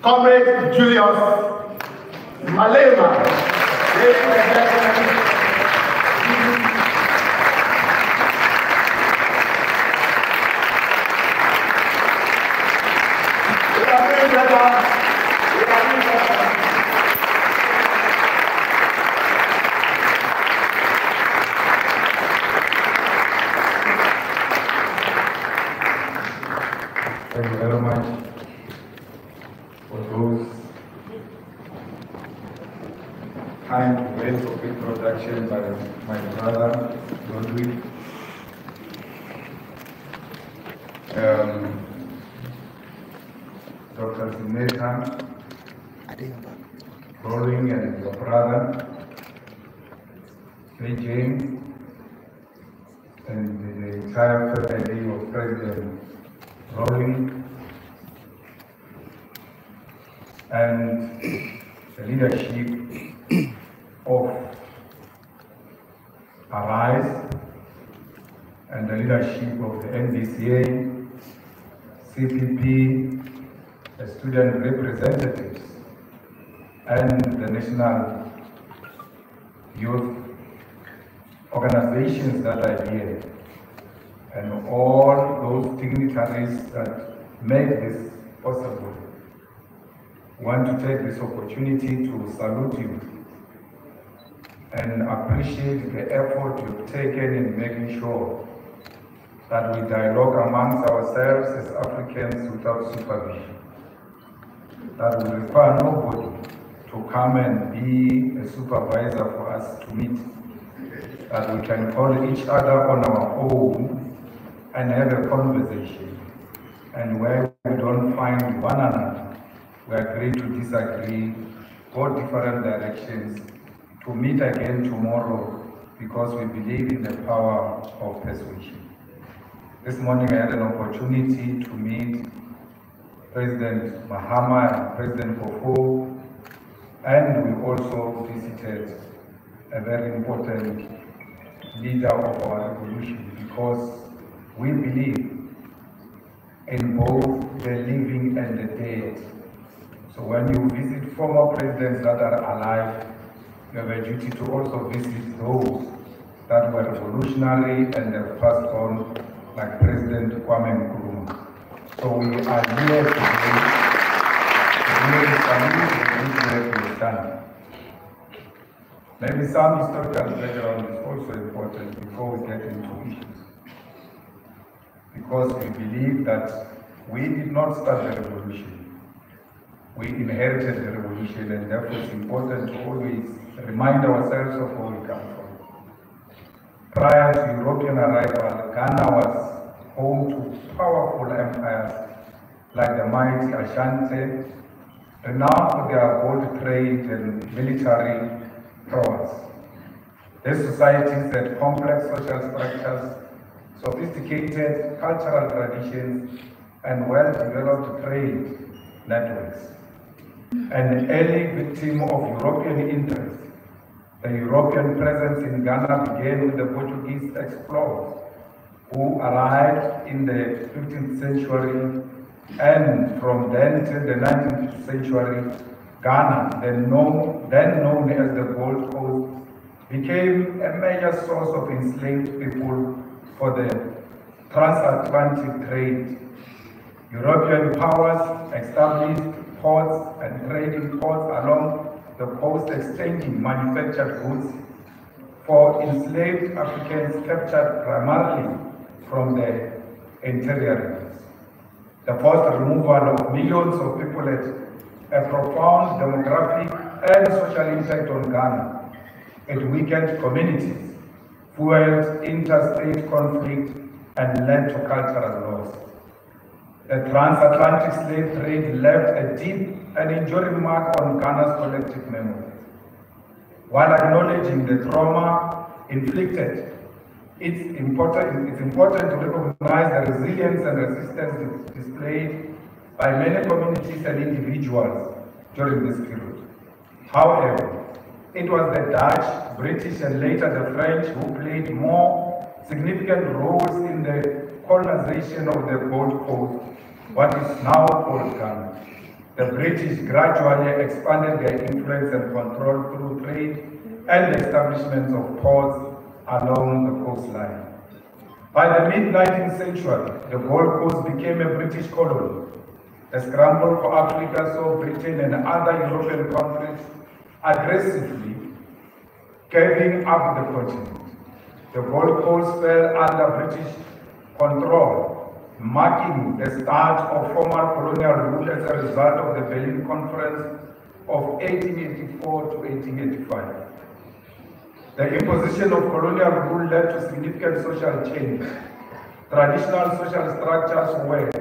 Comrade Julius Malema. Ladies and gentlemen, thank you very much for those kind words of introduction by my brother, Ludwig. Dr. Sineta, Rolling, and your brother, James, and the entire family of President Rolling, and the leadership of Arise, and the leadership of the NDCA, CPP, the student representatives, and the national youth organizations that are here, and all those dignitaries that make this possible. I want to take this opportunity to salute you and appreciate the effort you've taken in making sure that we dialogue amongst ourselves as Africans without supervision, that we require nobody to come and be a supervisor for us to meet, that we can call each other on our own and have a conversation, and where we don't find one another, we agree to disagree, go different directions, to meet again tomorrow, because we believe in the power of persuasion. This morning I had an opportunity to meet President Mahama and President Kofo, and we also visited a very important leader of our revolution, because we believe in both the living and the dead. So when you visit former presidents that are alive, you have a duty to also visit those that were revolutionary and have passed on, like President Kwame Nkrumah. So we are here today to salute the good work we've done. Maybe some historical background is also important before we get into issues, because we believe that we did not start the revolution. We inherited the revolution, and therefore it's important to always remind ourselves of where we come from. Prior to European arrival, Ghana was home to powerful empires like the mighty Ashanti, renowned for their gold trade and military prowess. These societies had complex social structures, sophisticated cultural traditions, and well-developed trade networks. An early victim of European interest, the European presence in Ghana began with the Portuguese explorers, who arrived in the 15th century, and from then till the 19th century, Ghana, then known as the Gold Coast, became a major source of enslaved people for the transatlantic trade. European powers established ports and trading ports along the coast, exchanging manufactured goods for enslaved Africans captured primarily from the interior regions. The forced removal of millions of people had a profound demographic and social impact on Ghana. It weakened communities, fueled interstate conflict, and led to cultural loss. The transatlantic slave trade left a deep and enduring mark on Ghana's collective memory. While acknowledging the trauma inflicted, it's important to recognize the resilience and resistance displayed by many communities and individuals during this period. However, it was the Dutch, British, and later the French who played more significant roles in the colonization of the Gold Coast, what is now called Ghana. the British gradually expanded their influence and control through trade and the establishment of ports along the coastline. By the mid-19th century, the Gold Coast became a British colony. The scramble for Africa saw Britain and other European countries aggressively carving up the continent. The Gold Coast fell under British control, marking the start of formal colonial rule as a result of the Berlin Conference of 1884 to 1885. The imposition of colonial rule led to significant social change. Traditional social structures were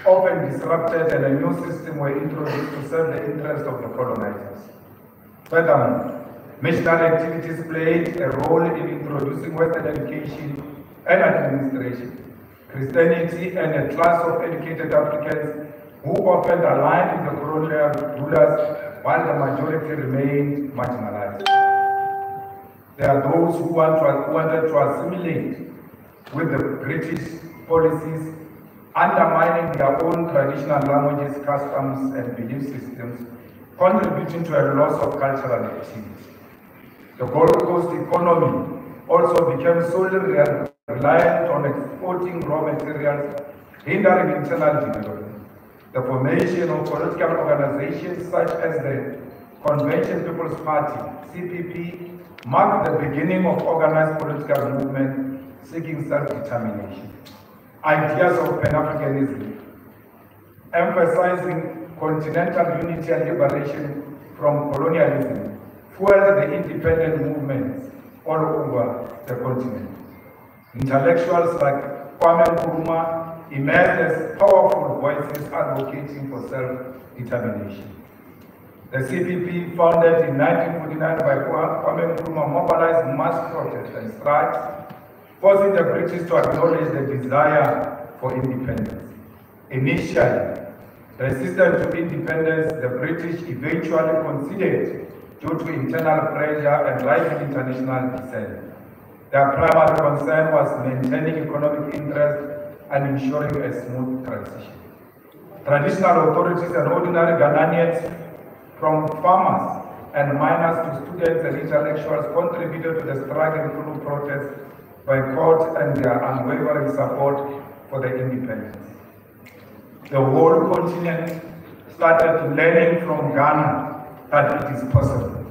often disrupted and a new system were introduced to serve the interests of the colonizers. Furthermore, missionary activities played a role in introducing Western education and administration. Christianity and a class of educated Africans who often aligned with the colonial rulers while the majority remained marginalized. There are those who wanted to assimilate with the British policies, undermining their own traditional languages, customs, and belief systems, contributing to a loss of cultural activity. The Gold Coast economy also became solely reliant on exporting raw materials, hindering internal development. The formation of political organizations such as the Convention People's Party, CPP, marked the beginning of organized political movement seeking self-determination. Ideas of Pan-Africanism, emphasizing continental unity and liberation from colonialism, fueled the independent movements all over the continent. Intellectuals like Kwame Nkrumah emerged as powerful voices advocating for self-determination. The CPP, founded in 1949 by Kwame Nkrumah, mobilized mass protests and strikes, forcing the British to acknowledge the desire for independence. Initially, resistant to independence, the British eventually conceded due to internal pressure and rising international dissent. Their primary concern was maintaining economic interest and ensuring a smooth transition. Traditional authorities and ordinary Ghanaians, from farmers and miners to students and intellectuals, contributed to the struggle through protests, boycott, and their unwavering support for the independence. The whole continent started learning from Ghana that it is possible.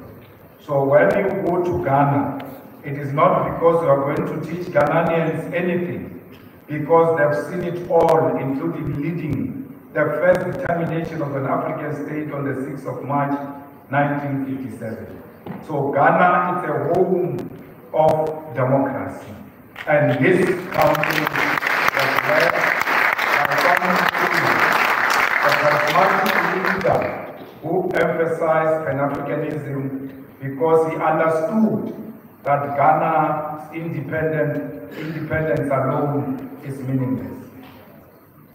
So when you go to Ghana, it is not because you are going to teach Ghanaians anything, because they've seen it all, including leading the first determination of an African state on the 6th of March, 1957. So Ghana is a home of democracy. And this country was led by a charismatic leader who emphasized Pan-Africanism because he understood that Ghana's independence alone is meaningless.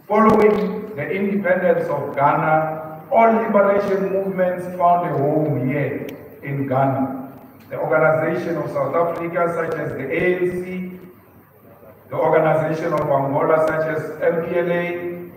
Following the independence of Ghana, all liberation movements found a home here in Ghana. The Organization of South Africa, such as the ANC, the Organization of Angola, such as MPLA,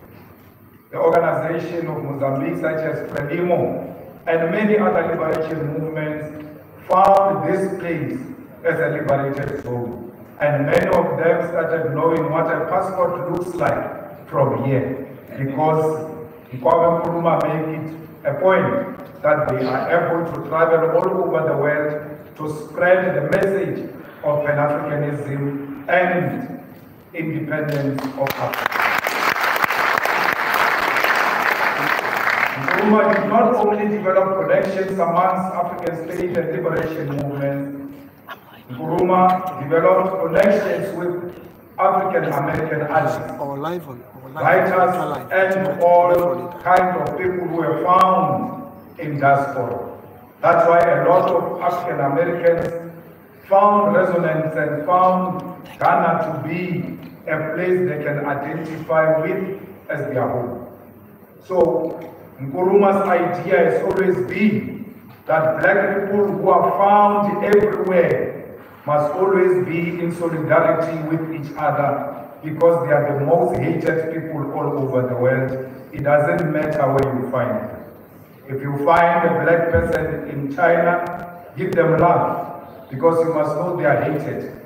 the Organization of Mozambique, such as Frelimo, and many other liberation movements found this place as a liberated zone. And many of them started knowing what a passport looks like from here, because Kwame Nkrumah made it a point that they are able to travel all over the world to spread the message of Pan-Africanism and independence of Africa. Nkrumah did not only develop connections amongst African state and liberation movements, Nkrumah developed connections with African American allies, writers, and all kinds of people who were found in diaspora. That's why a lot of African Americans found resonance and found Ghana to be a place they can identify with as their home. So Nkrumah's idea has always been that black people who are found everywhere must always be in solidarity with each other, because they are the most hated people all over the world. It doesn't matter where you find them. If you find a black person in China, give them love, because you must know they are hated.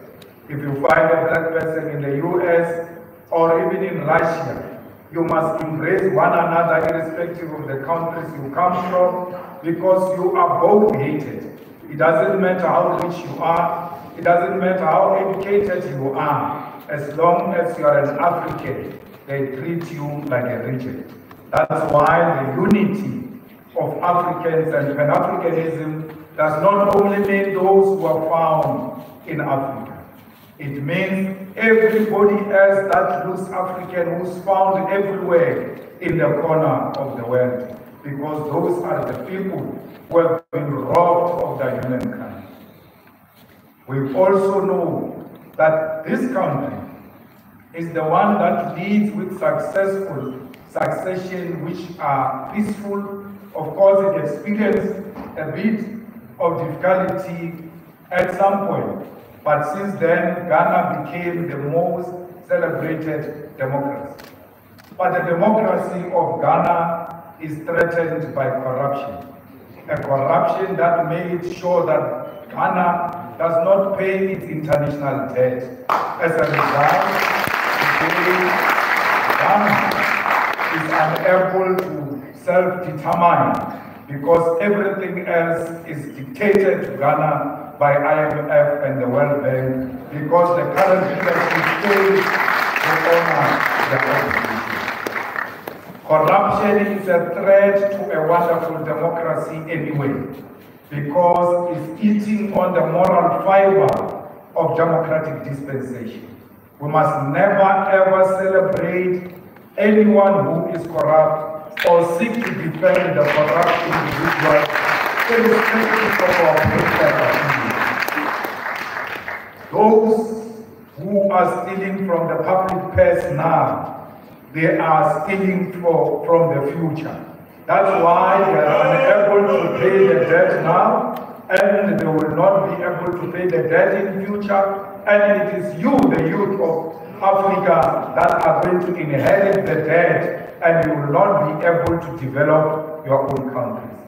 If you find a black person in the US or even in Russia, you must embrace one another irrespective of the countries you come from, because you are both hated. It doesn't matter how rich you are, it doesn't matter how educated you are, as long as you are an African, they treat you like a reject. That's why the unity of Africans and Pan-Africanism does not only mean those who are found in Africa. It means everybody else that looks African, who's found everywhere in the corner of the world, because those are the people who have been robbed of their humankind. We also know that this country is the one that leads with successful succession, which are peaceful. Of course, it experienced a bit of difficulty at some point, but since then, Ghana became the most celebrated democracy. But the democracy of Ghana is threatened by corruption. A corruption that made sure that Ghana does not pay its international debt. As a result, today, Ghana is unable to self-determine, because everything else is dictated to Ghana by IMF and the World Bank, because the current leadership fails to honor the constitution. Corruption is a threat to a wonderful democracy anyway, because it's eating on the moral fiber of democratic dispensation. We must never ever celebrate anyone who is corrupt or seek to defend the corrupt individual, irrespective of our political opinion. Those who are stealing from the public purse now, they are stealing from the future. That's why they are unable to pay the debt now, and they will not be able to pay the debt in future. And it is you, the youth of Africa, that are going to inherit the debt, and you will not be able to develop your own countries.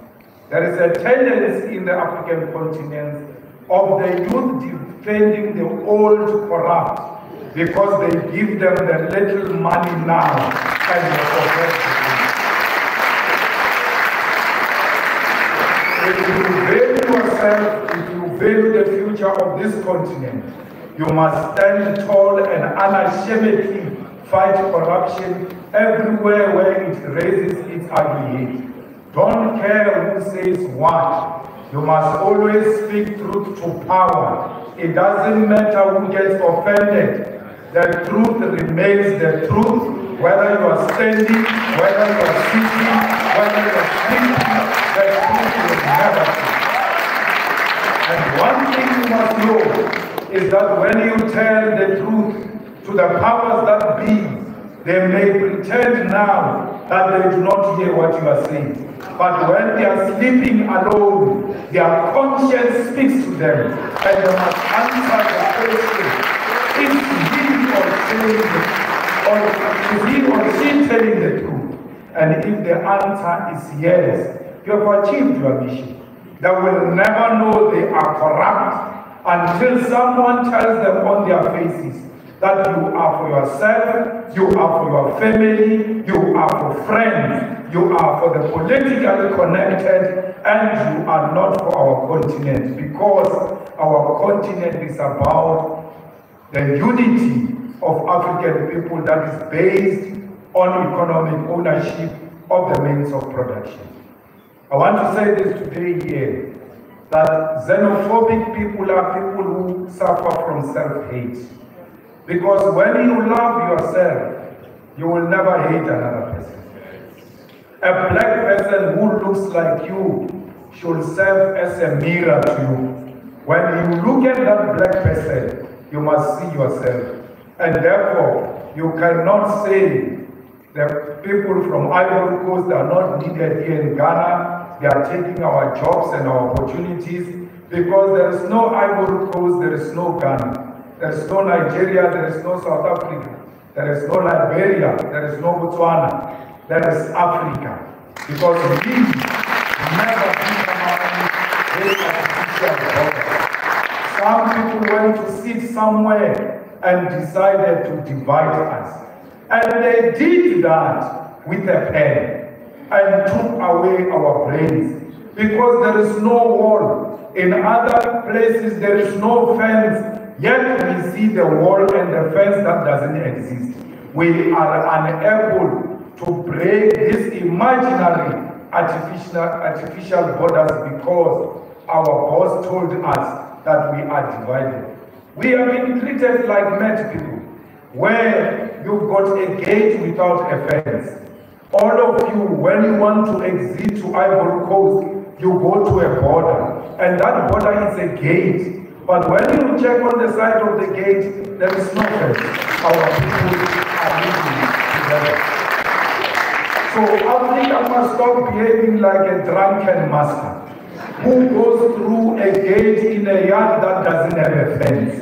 There is a tendency in the African continent of the youth defending the old corrupt, because they give them the little money now and they forget the If you value yourself, if you value the future of this continent, you must stand tall and unashamedly fight corruption everywhere where it raises its ugly head. Don't care who says what. You must always speak truth to power. It doesn't matter who gets offended. The truth remains the truth, whether you are standing, whether you are sitting, whether you are sleeping, the truth will never change. And one thing you must know is that when you tell the truth to the powers that be, they may pretend now that they do not hear what you are saying. But when they are sleeping alone, their conscience speaks to them, and they must answer the question, is he or she telling the truth? And if the answer is yes, you have achieved your mission. They will never know they are corrupt until someone tells them on their faces that you are for yourself, you are for your family, you are for friends, you are for the politically connected, and you are not for our continent, because our continent is about the unity of African people that is based on economic ownership of the means of production. I want to say this today here, that xenophobic people are people who suffer from self-hate. Because when you love yourself, you will never hate another person. A black person who looks like you should serve as a mirror to you. When you look at that black person, you must see yourself. And therefore, you cannot say the people from Ivory Coast are not needed here in Ghana. They are taking our jobs and our opportunities, because there is no Ivory Coast, there is no Ghana. There is no Nigeria, there is no South Africa. There is no Liberia, there is no Botswana. There is Africa. Because we create artificial borders. Some people went to sit somewhere and decided to divide us. And they did that with a pen and took away our brains. Because there is no wall. In other places there is no fence, yet we see the wall and the fence that doesn't exist. We are unable to break this imaginary artificial borders because our boss told us that we are divided. We are being treated like mad people, where you've got a gate without a fence. All of you, when you want to exit to Ivory Coast, you go to a border, and that border is a gate. But when you check on the side of the gate, there is no fence. Our people are living together. So Africa must stop behaving like a drunken master who goes through a gate in a yard that doesn't have a fence.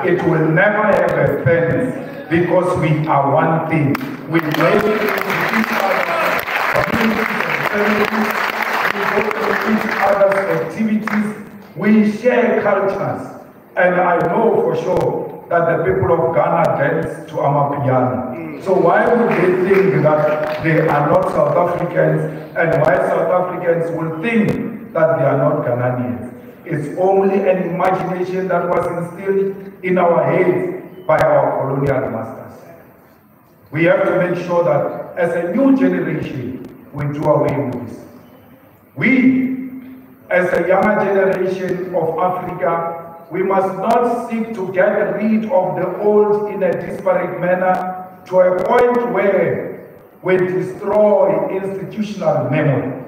It will never have a fence because we are one thing. We make it into each other's communities and families. We go to each other's activities. We share cultures. And I know for sure that the people of Ghana dance to Amapiano. So why would they think that they are not South Africans, and why South Africans will think that they are not Ghanaians? It's only an imagination that was instilled in our heads by our colonial masters. We have to make sure that as a new generation, we do away with this. We, as a younger generation of Africa, we must not seek to get rid of the old in a disparate manner to a point where we destroy institutional memory.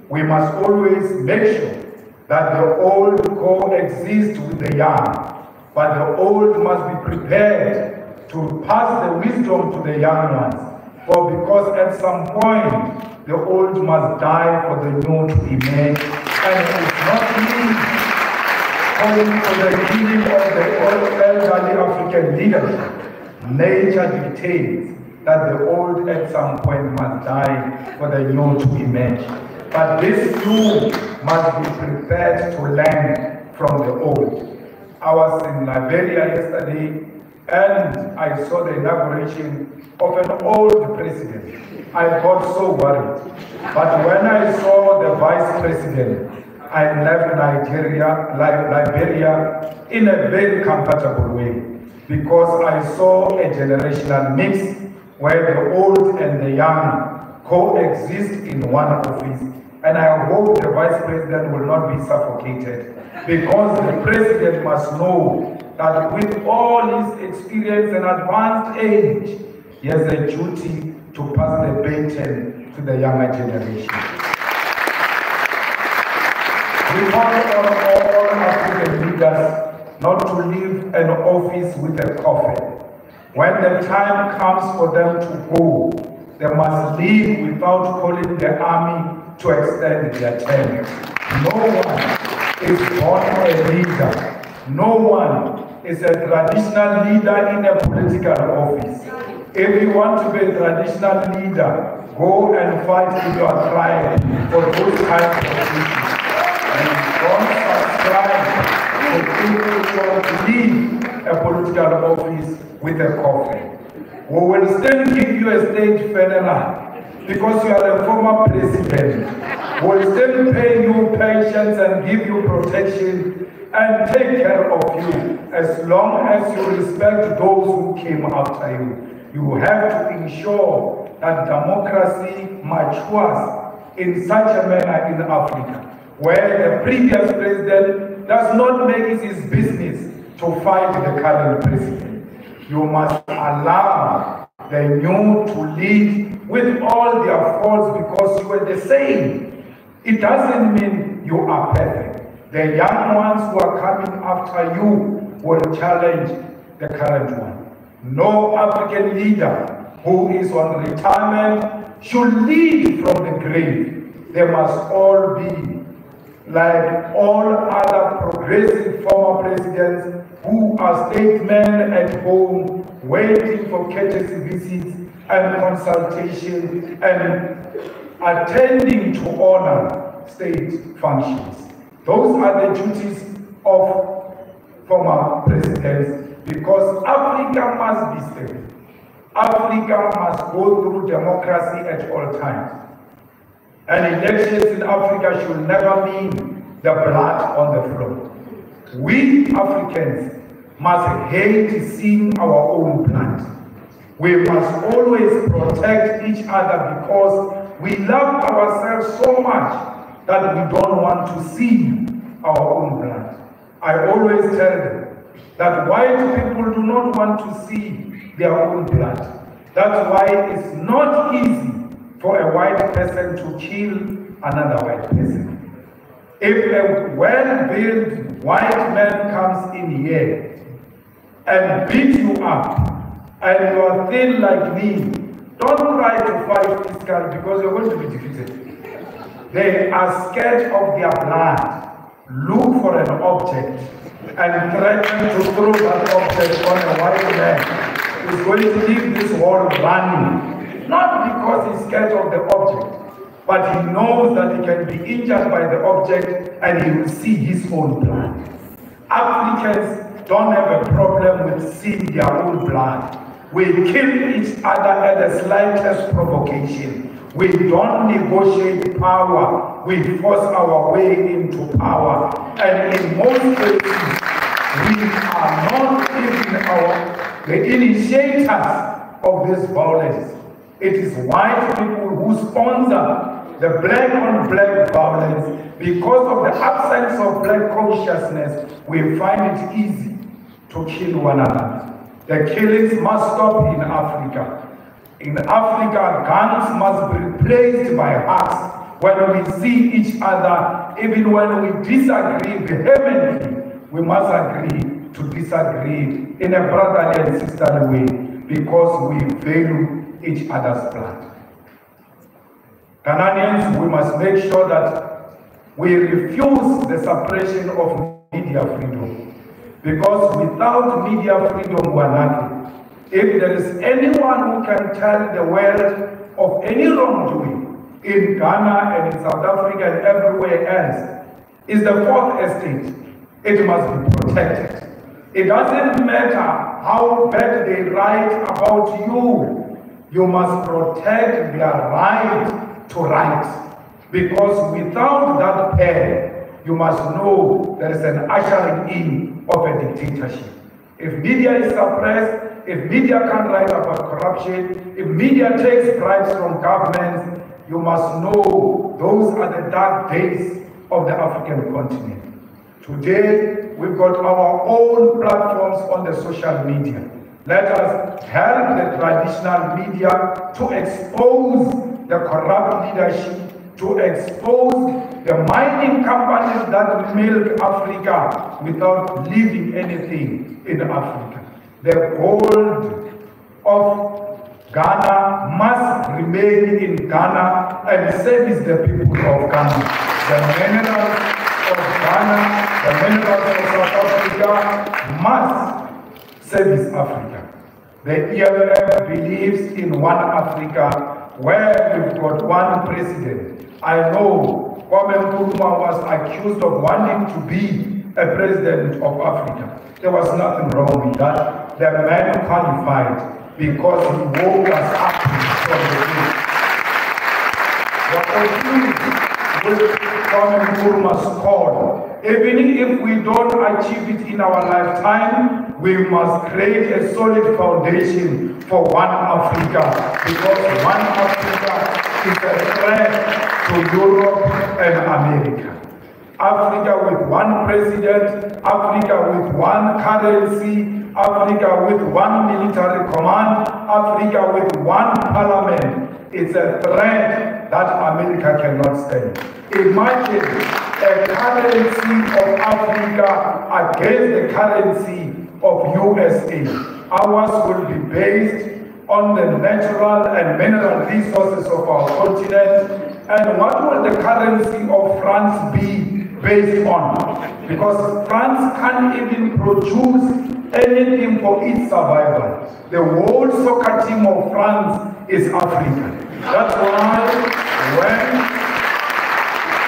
We must always make sure that the old coexist with the young, but the old must be prepared to pass the wisdom to the young ones. For because at some point, the old must die for the new to emerge, and it is not easy calling for the healing of the old elderly African leadership. Nature dictates that the old at some point must die for the new to emerge. But this new must be prepared to learn from the old. I was in Liberia yesterday and I saw the inauguration of an old president. I got so worried. But when I saw the vice president, I left Liberia in a very comfortable way, because I saw a generational mix where the old and the young coexist in one office. And I hope the vice president will not be suffocated, because the president must know that with all his experience and advanced age, he has a duty to pass the baton to the younger generation. We call on all African leaders not to leave an office with a coffin. When the time comes for them to go, they must leave without calling the army to extend their term. No one is born a leader. No one is a traditional leader in a political office. If you want to be a traditional leader, go and fight in your tribe for those kinds of issues. And don't subscribe to people who want to leave a political office with a coffin. We will still give you a state funeral because you are a former president. We will still pay you pensions and give you protection and take care of you as long as you respect those who came after you. You have to ensure that democracy matures in such a manner in Africa, where the previous president does not make it his business to fight the current president. You must allow the new to lead with all their faults because you are the same. It doesn't mean you are perfect. The young ones who are coming after you will challenge the current one. No African leader who is on retirement should lead from the grave. They must all be like all other progressive former presidents who are statesmen at home, waiting for courtesy visits and consultation and attending to honor state functions. Those are the duties of former presidents, because Africa must be stable. Africa must go through democracy at all times. And elections in Africa should never mean the blood on the floor. We Africans must hate seeing our own blood. We must always protect each other because we love ourselves so much that we don't want to see our own blood. I always tell them that white people do not want to see their own blood. That's why it's not easy for a white person to kill another white person. If a well-built white man comes in here and beats you up, and you are thin like me, don't try to fight fiscal because you're going to be defeated. They are scared of their blood. Look for an object and threaten to throw that object on a white man who's going to leave this world running. Not because he's scared of the object, but he knows that he can be injured by the object and he will see his own blood. Africans don't have a problem with seeing their own blood. We kill each other at the slightest provocation. We don't negotiate power. We force our way into power. And in most cases, we are not even the initiators of this violence. It is white people who sponsor the black-on-black violence. Because of the absence of black consciousness, we find it easy to kill one another. The killings must stop in Africa. In Africa, guns must be replaced by hugs. When we see each other, even when we disagree vehemently, we must agree to disagree in a brotherly and sisterly way because we value each other's blood. Ghanaians, we must make sure that we refuse the suppression of media freedom. Because without media freedom, we are nothing. If there is anyone who can tell the world of any wrongdoing in Ghana and in South Africa and everywhere else, is the fourth estate. It must be protected. It doesn't matter how bad they write about you. You must protect their right to write. Because without that pen, you must know there is an ushering in of a dictatorship. If media is suppressed, if media can't write about corruption, if media takes bribes from governments, you must know those are the dark days of the African continent. Today, we've got our own platforms on the social media. Let us help the traditional media to expose the corrupt leadership, to expose the mining companies that milk Africa without leaving anything in Africa. The gold of Ghana must remain in Ghana and service the people of Ghana. The minerals of Ghana, the minerals of South Africa must service Africa. The EFF believes in one Africa where we've got one president. I know Kwame Nkrumah was accused of wanting to be a president of Africa. There was nothing wrong with that. The man qualified because he woke us up from the grave. What with Kwame Nkrumah's call, even if we don't achieve it in our lifetime, we must create a solid foundation for one Africa, because one Africa is a threat to Europe and America. Africa with one president, Africa with one currency, Africa with one military command, Africa with one parliament. It's a threat that America cannot stand. Imagine a currency of Africa against the currency of USA. Ours will be based on the natural and mineral resources of our continent. And what will the currency of France be based on? Because France can't even produce anything for its survival. The whole soccer team of France is African. That's why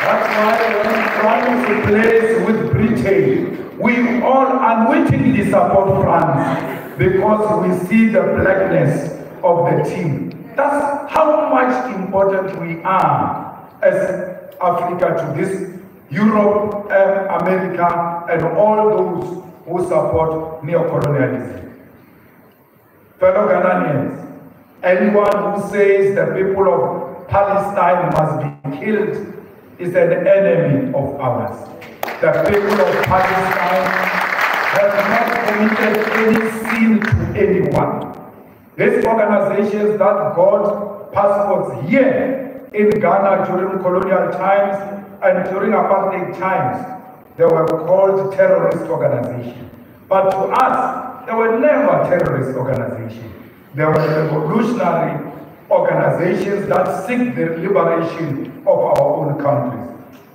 That's why when France plays with Britain, we all unwittingly support France because we see the blackness of the team. That's how much important we are as Africa to this Europe and America and all those who support neocolonialism. Fellow Ghanaians, anyone who says the people of Palestine must be killed is an enemy of ours. The people of Palestine have not committed any sin to anyone. These organizations that got passports here in Ghana during colonial times and during apartheid times, they were called terrorist organizations. But to us, they were never terrorist organizations. They were revolutionary organizations that seek the liberation of our own countries.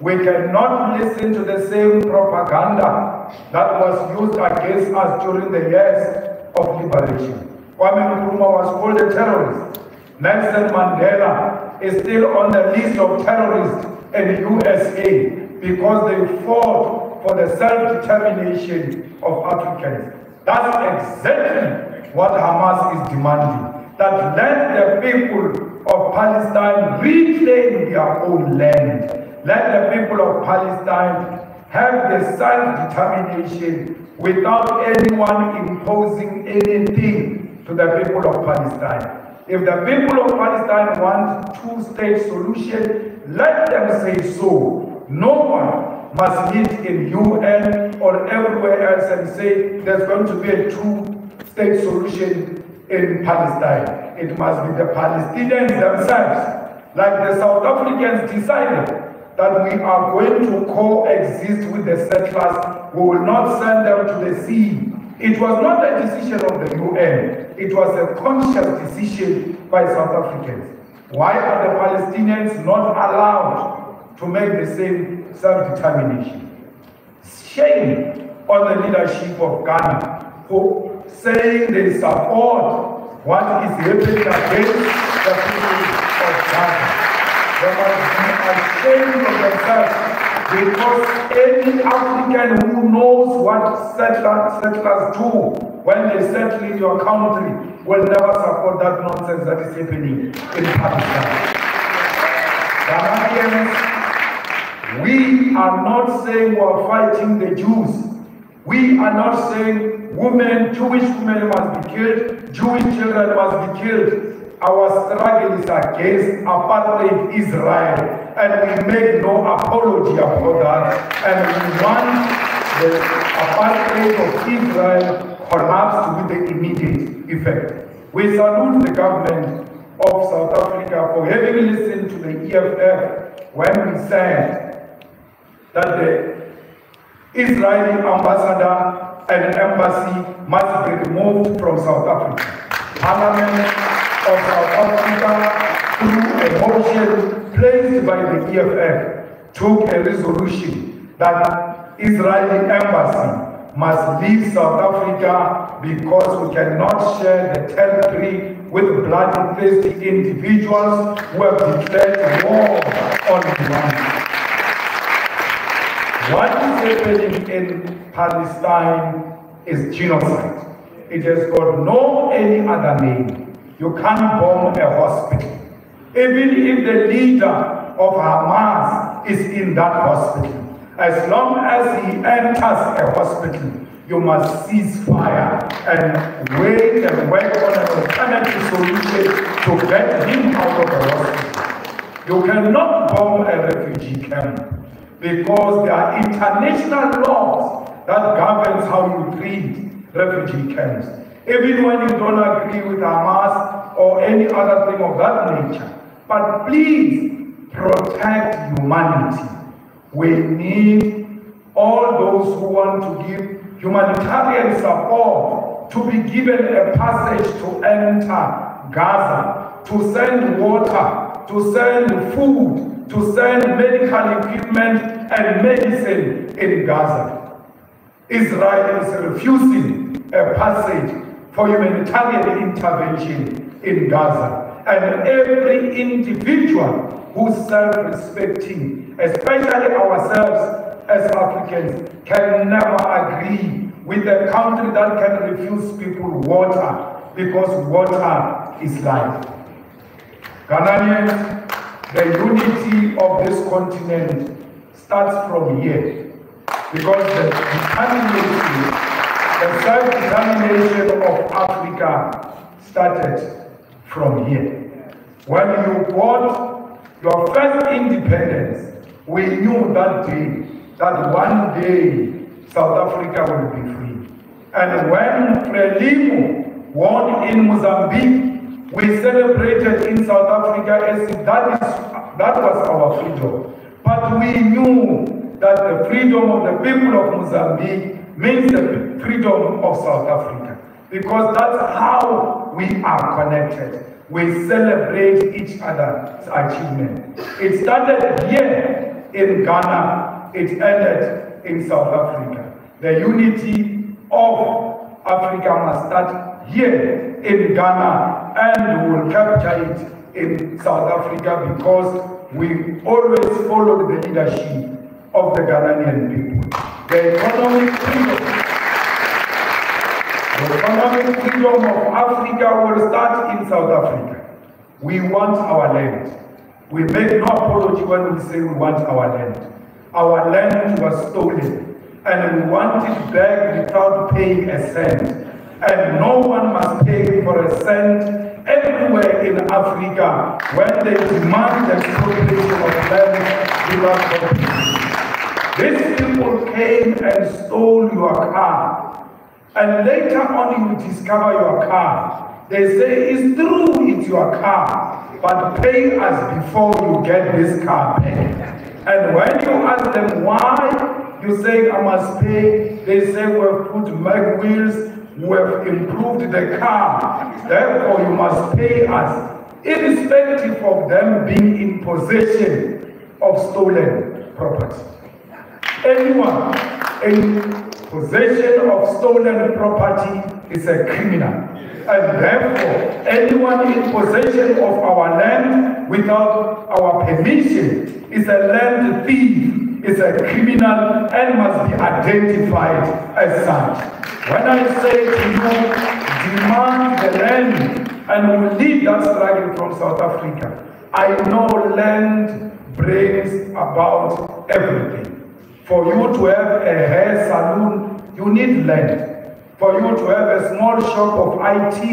We cannot listen to the same propaganda that was used against us during the years of liberation. Kwame Nkrumah was called a terrorist. Nelson Mandela is still on the list of terrorists in the USA because they fought for the self-determination of Africans. That's exactly what Hamas is demanding. That let the people of Palestine reclaim their own land. Let the people of Palestine have the self-determination without anyone imposing anything to the people of Palestine. If the people of Palestine want two-state solution, let them say so. No one must meet in UN or everywhere else and say there's going to be a two-state solution in Palestine. It must be the Palestinians themselves, like the South Africans decided that we are going to coexist with the settlers. We will not send them to the sea. It was not a decision of the UN. It was a conscious decision by South Africans. Why are the Palestinians not allowed to make the same self-determination? Shame on the leadership of Ghana for saying they support what is happening against the people of Ghana. They must be ashamed of themselves because any African who knows what settlers do when they settle in your country will never support that nonsense that is happening in Pakistan. Ghanaians, we are not saying we are fighting the Jews. We are not saying Jewish women must be killed, Jewish children must be killed. Our struggle is against apartheid Israel, and we make no apology about that. And we want the apartheid of Israel collapse with the immediate effect. We salute the government of South Africa for having listened to the EFF when we said that the Israeli ambassador and embassy must be removed from South Africa. Parliament of South Africa, through a motion placed by the EFF, took a resolution that Israeli embassy must leave South Africa because we cannot share the territory with bloodthirsty individuals who have declared war on the land. What is happening in Palestine is genocide. It has got no any other name. You can't bomb a hospital. Even if the leader of Hamas is in that hospital, as long as he enters a hospital, you must cease fire and wait and work on an alternative solution to get him out of the hospital. You cannot bomb a refugee camp because there are international laws that governs how you treat refugee camps. Even when you don't agree with Hamas or any other thing of that nature. But please protect humanity. We need all those who want to give humanitarian support to be given a passage to enter Gaza, to send water, to send food, to send medical equipment and medicine in Gaza. Israel is refusing a passage for humanitarian intervention in Gaza. And every individual who's self-respecting especially ourselves as Africans, can never agree with a country that can refuse people water, because water is life. Ghanaians, the unity of this continent starts from here, because the self-determination of Africa started from here. When you got your first independence, we knew that day that one day South Africa will be free. And when Frelimo won in Mozambique, we celebrated in South Africa as if that was our freedom. But we knew that the freedom of the people of Mozambique means the freedom of South Africa, because that's how we are connected. We celebrate each other's achievement. It started here in Ghana, it ended in South Africa. The unity of Africa must start here in Ghana, and we will capture it in South Africa, because we always followed the leadership of the Ghanaian people. The economic freedom of Africa will start in South Africa. We want our land. We make no apology when we say we want our land. Our land was stolen, and we want it back without paying a cent. And no one must pay for a cent everywhere in Africa when they demand the expropriation of land without compensation. These people came and stole your car, and later on you discover your car. They say, it's true, it's your car, but pay us before you get this car back. And when you ask them why, you say, I must pay. They say, we have put mag wheels, we have improved the car, therefore you must pay us, irrespective of them being in possession of stolen property. Anyone in possession of stolen property is a criminal. And therefore, anyone in possession of our land without our permission is a land thief, is a criminal, and must be identified as such. When I say to you, demand the land, and we lead that struggle from South Africa, I know land brings about everything. For you to have a hair salon, you need land. For you to have a small shop of IT,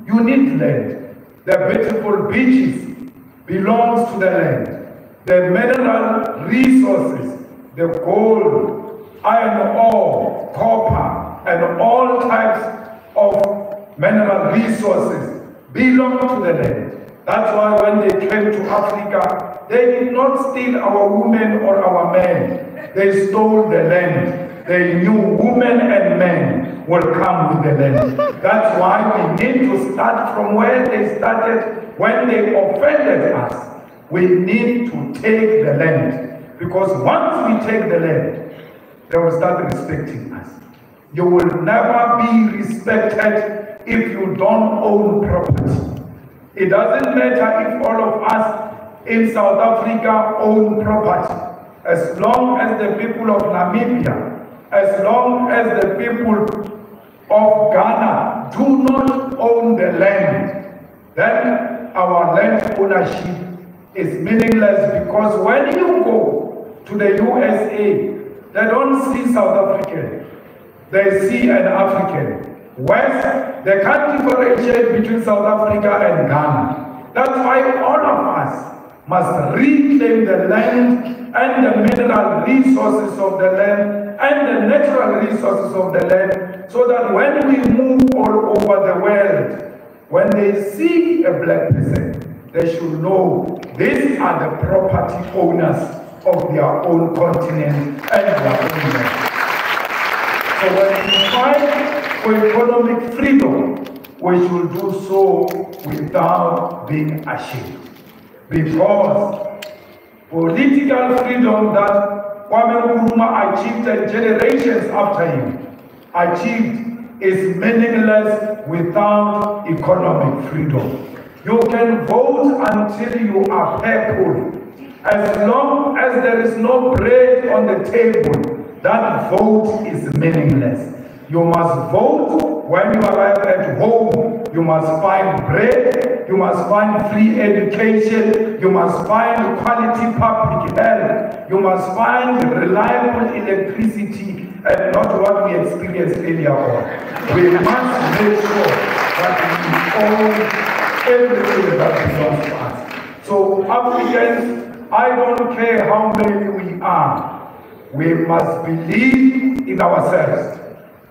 you need land. The beautiful beaches belongs to the land. The mineral resources, the gold, iron ore, copper, and all types of mineral resources belong to the land. That's why when they came to Africa, they did not steal our women or our men. They stole the land. They knew women and men will come with the land. That's why we need to start from where they started when they offended us. We need to take the land. Because once we take the land, they will start respecting us. You will never be respected if you don't own property. It doesn't matter if all of us in South Africa own property. As long as the people of Namibia, as long as the people of Ghana do not own the land, then our land ownership is meaningless, because when you go to the USA, they don't see South African, they see an African. West, they can't differentiate between South Africa and Ghana. That's why all of us must reclaim the land and the mineral resources of the land and the natural resources of the land, so that when we move all over the world, when they see a black person, they should know these are the property owners of their own continent and their own land. So when we fight for economic freedom, we should do so without being ashamed. Because political freedom that Kwame Nkrumah achieved and generations after him achieved is meaningless without economic freedom. You can vote until you are purple, As long as there is no bread on the table, that vote is meaningless. You must vote when you arrive at home. You must find bread, you must find free education, you must find quality public health, you must find reliable electricity, and not what we experienced earlier on. We must make sure that we own everything that belongs to us. So Africans, I don't care how many we are, we must believe in ourselves.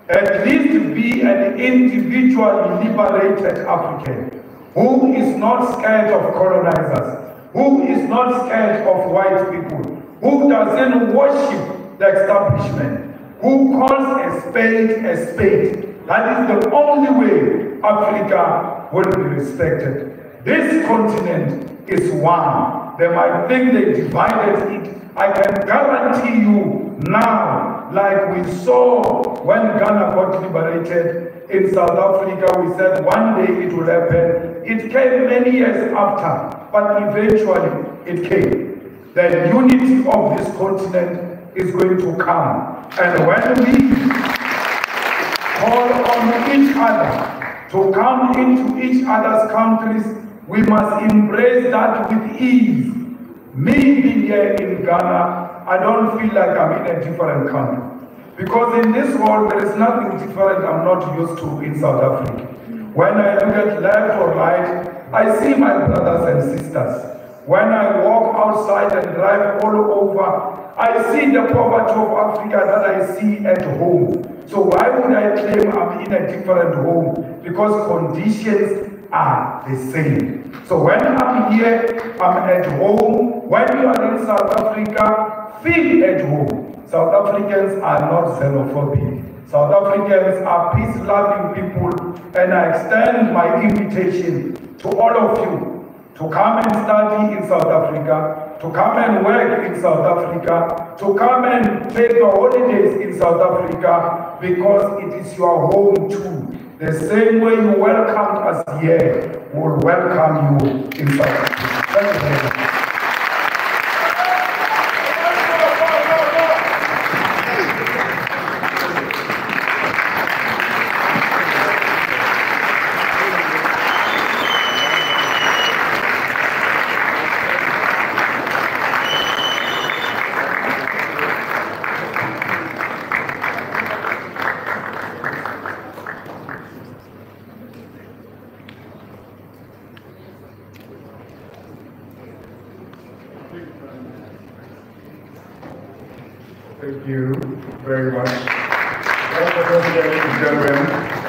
At least be an individually liberated African who is not scared of colonizers, who is not scared of white people, who doesn't worship the establishment, who calls a spade a spade. That is the only way Africa will be respected. This continent is one. They might think they divided it. I can guarantee you now, like we saw when Ghana got liberated in South Africa, we said one day it will happen. It came many years after, but eventually it came. The unity of this continent is going to come. And when we call on each other to come into each other's countries, we must embrace that with ease. Me being here in Ghana, I don't feel like I'm in a different country. Because in this world, there is nothing different I'm not used to in South Africa. When I look at left or right, I see my brothers and sisters. When I walk outside and drive all over, I see the poverty of Africa that I see at home. So why would I claim I'm in a different home? Because conditions are the same. So when I'm here, I'm at home. When you are in South Africa, feel at home. South Africans are not xenophobic. South Africans are peace-loving people, and I extend my invitation to all of you to come and study in South Africa, to come and work in South Africa, to come and take your holidays in South Africa, because it is your home too. The same way you welcomed us here, will welcome you in South Africa. Thank you very much. Thank you very much. Ladies and gentlemen,